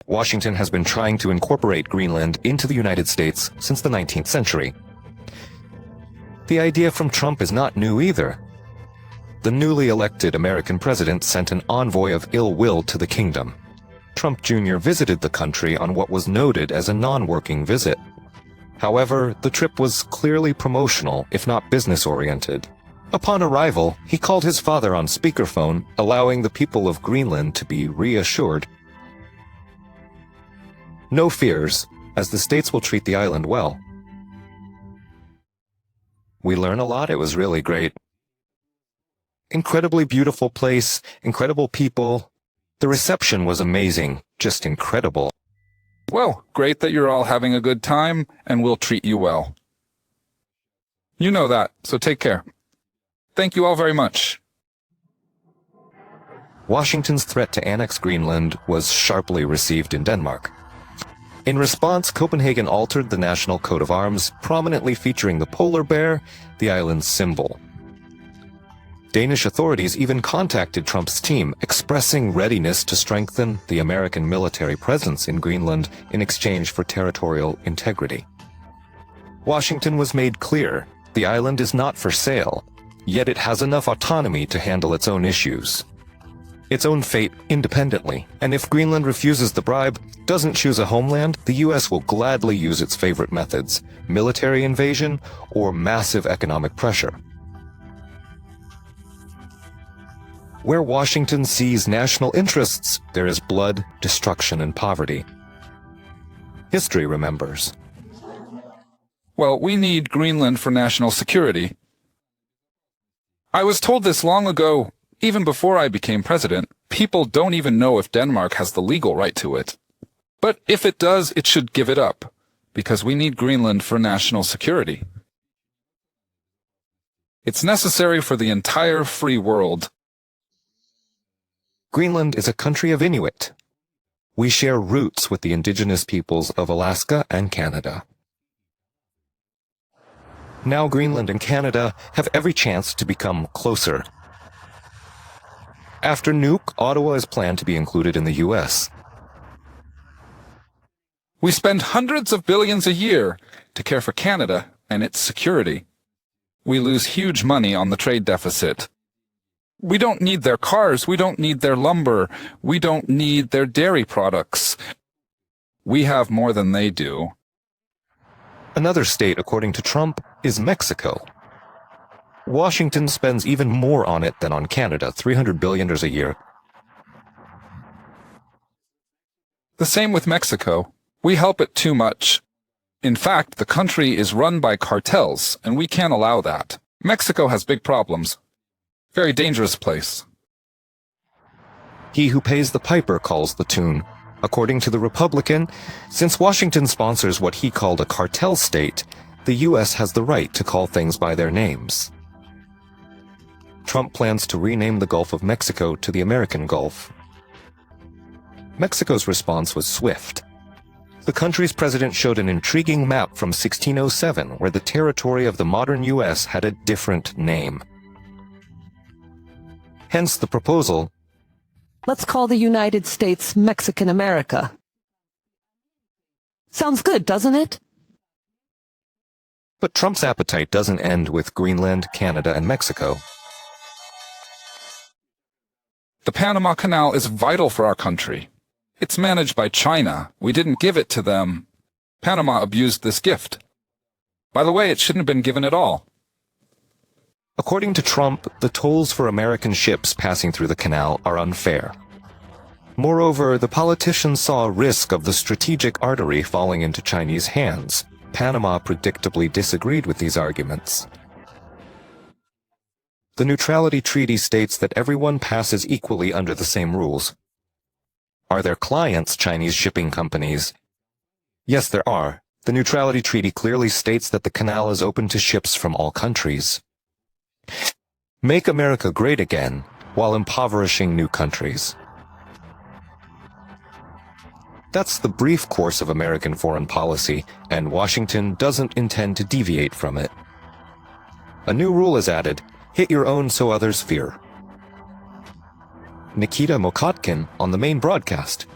Washington has been trying to incorporate Greenland into the United States since the 19th century. The idea from Trump is not new either. The newly elected American president sent an envoy of ill will to the kingdom. Trump Jr. visited the country on what was noted as a non-working visit. However, the trip was clearly promotional, if not business-oriented. Upon arrival, he called his father on speakerphone, allowing the people of Greenland to be reassured. No fears, as the states will treat the island well. We learn a lot. It was really great. Incredibly beautiful place, incredible people. The reception was amazing, just incredible. Well, great that you're all having a good time, and we'll treat you well. You know that, so take care. Thank you all very much. Washington's threat to annex Greenland was sharply received in Denmark. In response, Copenhagen altered the national coat of arms, prominently featuring the polar bear, the island's symbol. Danish authorities even contacted Trump's team, expressing readiness to strengthen the American military presence in Greenland in exchange for territorial integrity. Washington was made clear the island is not for sale, yet it has enough autonomy to handle its own issues, its own fate independently, and if Greenland refuses the bribe, doesn't choose a homeland, the U.S. will gladly use its favorite methods, military invasion or massive economic pressure. Where Washington sees national interests, there is blood, destruction, and poverty. History remembers. Well, we need Greenland for national security. I was told this long ago, even before I became president. People don't even know if Denmark has the legal right to it. But if it does, it should give it up, because we need Greenland for national security. It's necessary for the entire free world. Greenland is a country of Inuit. We share roots with the indigenous peoples of Alaska and Canada. Now Greenland and Canada have every chance to become closer. After Nuuk, Ottawa is planned to be included in the U.S. We spend hundreds of billions a year to care for Canada and its security. We lose huge money on the trade deficit. We don't need their cars, we don't need their lumber, we don't need their dairy products. We have more than they do. Another state, according to Trump, is Mexico. Washington spends even more on it than on Canada, $300 billion a year. The same with Mexico. We help it too much. In fact, the country is run by cartels, and we can't allow that. Mexico has big problems. Very dangerous place. He who pays the piper calls the tune. According to the Republican, since Washington sponsors what he called a cartel state, the U.S. has the right to call things by their names. Trump plans to rename the Gulf of Mexico to the American Gulf. Mexico's response was swift. The country's president showed an intriguing map from 1607 where the territory of the modern U.S. had a different name. Hence the proposal, let's call the United States Mexican America. Sounds good, doesn't it? But Trump's appetite doesn't end with Greenland, Canada, and Mexico. The Panama Canal is vital for our country. It's managed by China. We didn't give it to them. Panama abused this gift. By the way, it shouldn't have been given at all. According to Trump, the tolls for American ships passing through the canal are unfair. Moreover, the politicians saw a risk of the strategic artery falling into Chinese hands. Panama predictably disagreed with these arguments. The Neutrality Treaty states that everyone passes equally under the same rules. Are their clients Chinese shipping companies? Yes, there are. The Neutrality Treaty clearly states that the canal is open to ships from all countries. Make America great again, while impoverishing new countries. That's the brief course of American foreign policy, and Washington doesn't intend to deviate from it. A new rule is added: hit your own so others fear. Nikita Mokotkin on the main broadcast.